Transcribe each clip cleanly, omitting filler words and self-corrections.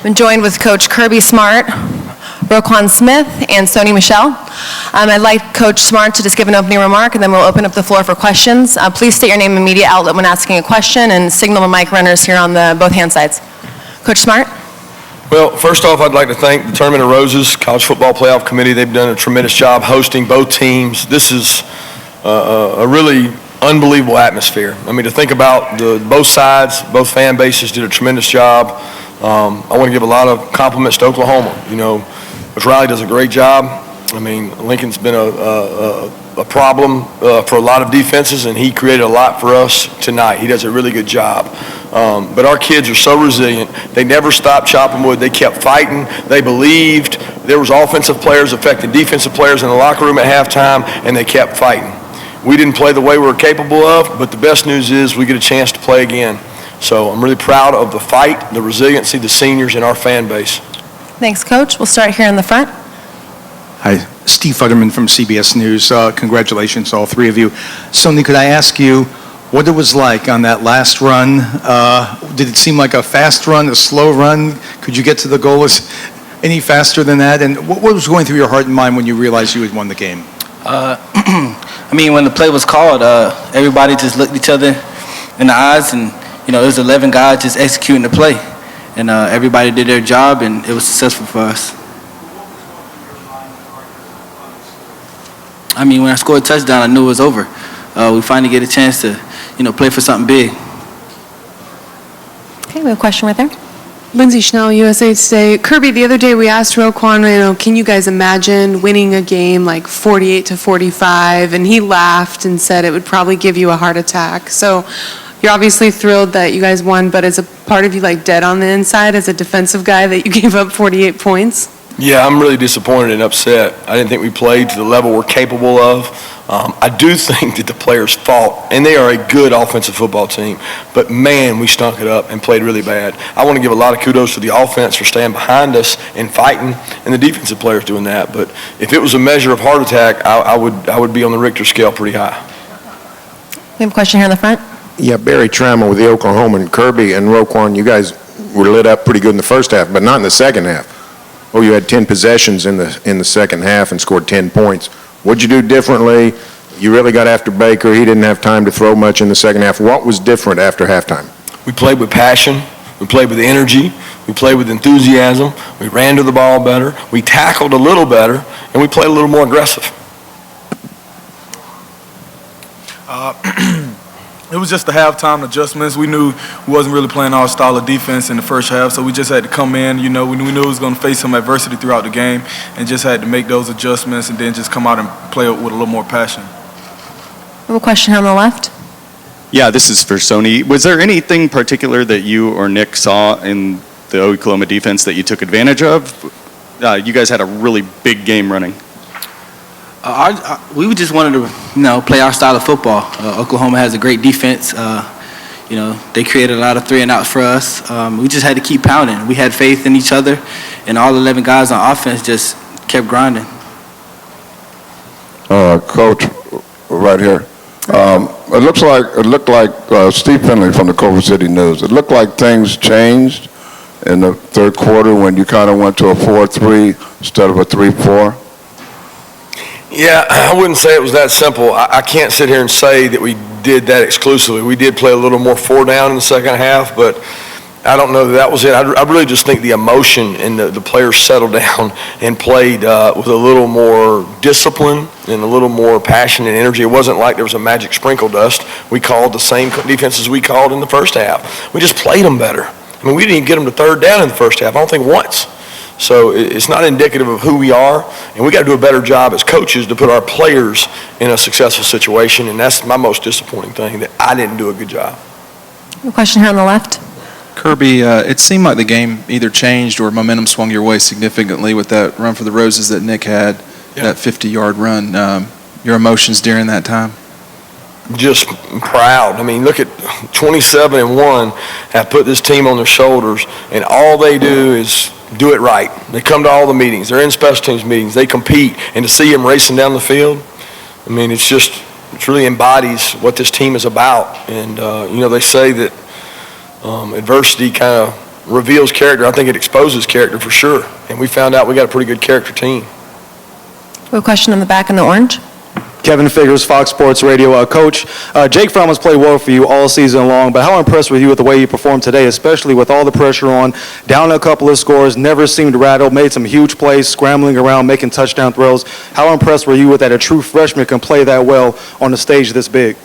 I'm joined with Coach Kirby Smart, Roquan Smith, and Sony Michel. I'd like Coach Smart to just give an opening remark, and then we'll open up the floor for questions. Please state your name and media outlet when asking a question, and signal the mic runners here on the both hand sides. Coach Smart. Well, first off, I'd like to thank the Tournament of Roses College Football Playoff Committee. They've done a tremendous job hosting both teams. This is a really unbelievable atmosphere. I mean, to think about both sides, both fan bases did a tremendous job. I want to give a lot of compliments to Oklahoma. You know, Coach Riley does a great job. I mean, Lincoln's been a problem for a lot of defenses, and he created a lot for us tonight. He does a really good job. But our kids are so resilient. They never stopped chopping wood. They kept fighting. They believed. There was offensive players affecting defensive players in the locker room at halftime, and they kept fighting. We didn't play the way we were capable of, but the best news is we get a chance to play again. So I'm really proud of the fight, the resiliency, the seniors, and our fan base. Thanks, Coach. We'll start here in the front. Hi, Steve Futterman from CBS News. Congratulations, all three of you. Sony, could I ask you what it was like on that last run? Did it seem like a fast run, a slow run? Could you get to the goal any faster than that? And what was going through your heart and mind when you realized you had won the game? I mean, when the play was called, everybody just looked each other in the eyes, and there was 11 guys just executing the play, and everybody did their job, and it was successful for us. I mean, when I scored a touchdown, I knew it was over. We finally get a chance to, play for something big. Okay, we have a question right there. Lindsay Schnell, USA Today. Kirby, the other day we asked Roquan, can you guys imagine winning a game like 48-45? And he laughed and said it would probably give you a heart attack. So you're obviously thrilled that you guys won, but is a part of you like dead on the inside as a defensive guy that you gave up 48 points? Yeah, I'm really disappointed and upset. I didn't think we played to the level we're capable of. I do think that the players fought, and they are a good offensive football team, but man, we stunk it up and played really bad. I want to give a lot of kudos to the offense for staying behind us and fighting, and the defensive players doing that. But if it was a measure of heart attack, I would be on the Richter scale pretty high. We have a question here in the front. Yeah, Barry Trammell with the Oklahoma, and Kirby and Roquan, you guys were lit up pretty good in the first half, but not in the second half. Oh, you had 10 possessions in the second half and scored 10 points. What'd you do differently? You really got after Baker. He didn't have time to throw much in the second half. What was different after halftime? We played with passion. We played with energy. We played with enthusiasm. We ran to the ball better. We tackled a little better, and we played a little more aggressive. It was just the halftime adjustments. We knew we wasn't really playing our style of defense in the first half, so we just had to come in. We knew we was going to face some adversity throughout the game, and just had to make those adjustments and then just come out and play with a little more passion. We have a question on the left. Yeah, this is for Sony. Was there anything particular that you or Nick saw in the Oklahoma defense that you took advantage of? You guys had a really big game running. We just wanted to, play our style of football. Oklahoma has a great defense. They created a lot of 3-and-outs for us. We just had to keep pounding. We had faith in each other, and all 11 guys on offense just kept grinding. Coach, right here. It looked like Steve Finley from the Culver City News. It looked like things changed in the third quarter when you kind of went to a 4-3 instead of a 3-4. Yeah, I wouldn't say it was that simple. I can't sit here and say that we did that exclusively. We did play a little more 4 down in the second half, but I don't know that was it. I really just think the emotion and the players settled down and played with a little more discipline and a little more passion and energy. It wasn't like there was a magic sprinkle dust. We called the same defenses we called in the first half. We just played them better. I mean, we didn't even get them to third down in the first half, I don't think once. So it's not indicative of who we are, and we got to do a better job as coaches to put our players in a successful situation, and that's my most disappointing thing, that I didn't do a good job. A question here on the left. Kirby, it seemed like the game either changed or momentum swung your way significantly with that run for the Roses that Nick had, that 50-yard run. Your emotions during that time? Just proud. I mean, look at 27-1 have put this team on their shoulders, and all they do is do it right. They come to all the meetings. They're in special teams meetings. They compete, and to see them racing down the field, I mean, it really embodies what this team is about. And they say that adversity kind of reveals character. I think it exposes character for sure. And we found out we got a pretty good character team. We have a question in the back in the orange. Kevin Figures, Fox Sports Radio. Coach, Jake Fromm has played well for you all season long, but how impressed were you with the way you performed today, especially with all the pressure on, down a couple of scores, never seemed rattled, made some huge plays, scrambling around, making touchdown throws. How impressed were you with that a true freshman can play that well on a stage this big?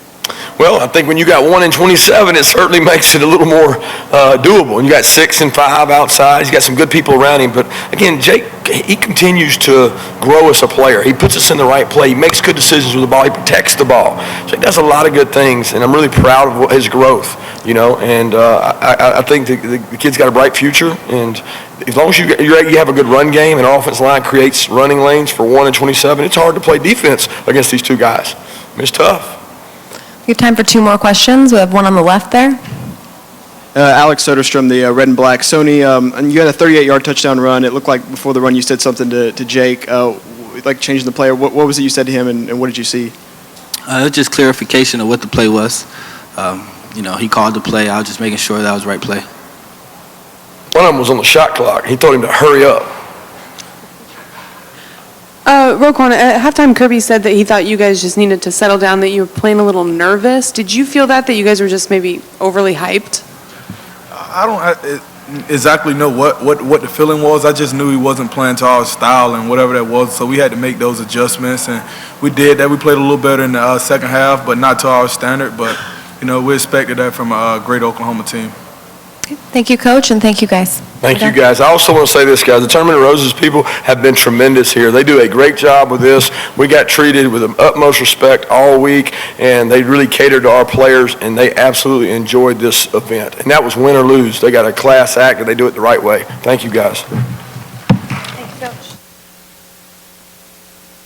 Well, I think when you got 1 and 27, it certainly makes it a little more doable. And you got 6 and 5 outside. He's got some good people around him. But again, Jake, he continues to grow as a player. He puts us in the right play. He makes good decisions with the ball. He protects the ball. Jake does a lot of good things, and I'm really proud of his growth. You know, and I think the kid's got a bright future. And as long as you have a good run game and our offensive line creates running lanes for 1 and 27, it's hard to play defense against these two guys. I mean, it's tough. We have time for 2 more questions. We have one on the left there. Alex Soderstrom, the Red and Black. Sony, and you had a 38-yard touchdown run. It looked like before the run you said something to Jake, like changing the player. What was it you said to him, and what did you see? It was just clarification of what the play was. You know, he called the play. I was just making sure that was the right play. One of them was on the shot clock. He told him to hurry up. Roquan, at halftime, Kirby said that he thought you guys just needed to settle down, that you were playing a little nervous. Did you feel that you guys were just maybe overly hyped? I don't exactly know what the feeling was. I just knew he wasn't playing to our style and whatever that was, so we had to make those adjustments, and we did that. We played a little better in the second half, but not to our standard. But, you know, we expected that from a great Oklahoma team. Thank you, Coach, and thank you, guys. Thank you, guys. I also want to say this, guys. The Tournament of Roses people have been tremendous here. They do a great job with this. We got treated with the utmost respect all week, and they really catered to our players, and they absolutely enjoyed this event. And that was win or lose. They got a class act, and they do it the right way. Thank you, guys. Thank you, Coach.